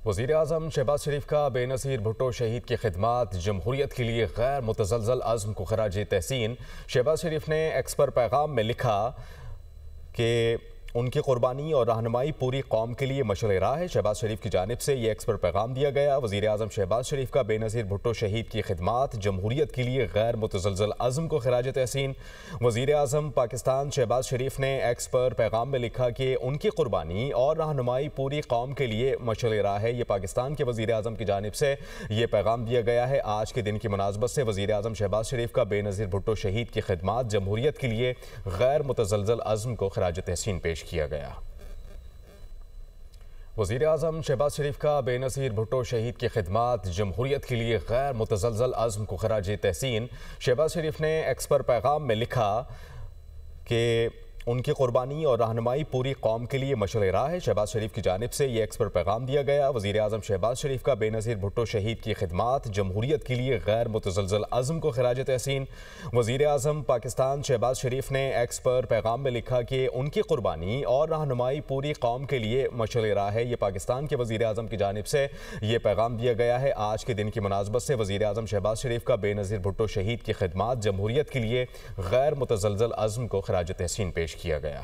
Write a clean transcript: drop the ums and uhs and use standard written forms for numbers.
وزیراعظم شہباز شریف کا بے نظیر بھٹو شہید کی خدمات جمہوریت کے لیے غیر متزلزل عزم کو خراج تحسین۔ شہباز شریف نے ایکس پر پیغام میں لکھا کہ ان کی قربانی اور رہنمائی پوری قوم کے لیے مشعل راہ ہے۔ شہباز شریف کی جانب سے یہ ایکس پر پیغام دیا گیا۔ وزیراعظم شہباز شریف کا بے نظیر بھٹو شہید کی خدمات جمہوریت کے لیے غیر متزلزل عزم کو خراج تحسین۔ وزیراعظم پاکستان شہباز شریف نے ایکس پر پیغام میں لکھا کہ ان کی قربانی اور رہنمائی پوری قوم کے لیے مشعل راہ ہے۔ یہ پاکستان کے وزیراعظم کی جانب سے یہ پیغام دیا گیا ہے۔ آج کے دن کی مناسبت سے وزیراعظم شہباز شریف کا بے نظیر بھٹو شہید کی خدمات جمہوریت کے لیے غیر متزلزل عزم کو خراج تحسین پیش کیا گیا۔ وزیراعظم شہباز شریف کا بے نظیر بھٹو شہید کی خدمات جمہوریت کے لیے غیر متزلزل عزم کو خراج تحسین۔ شہباز شریف نے ایکس پر پیغام میں لکھا کہ ان کی قربانی اور رہنمائی پوری قوم کے لیے مشعل راہ ہے۔ شہباز شریف کی جانب سے یہ ایکس پر پیغام دیا گیا۔ وزیراعظم شہباز شریف کا بے نظیر بھٹو شہید کی خدمات جمہوریت کے لیے غیر متزلزل عزم کو خراج تحسین۔ وزیراعظم پاکستان شہباز شریف نے ایکس پر پیغام میں لکھا کہ ان کی قربانی اور رہنمائی پوری قوم کے لیے مشعل راہ ہے۔ یہ پاکستان کے وزیراعظم کی جانب سے یہ پیغام دیا گیا ہے۔ آج کے دن کی مناسبت سے وزیراعظم شہباز شریف کا بے نظیر بھٹو شہید کی خدمات جمہوریت کے لیے غیر متزلزل عزم کو خراج تحسین پیش کیا گیا۔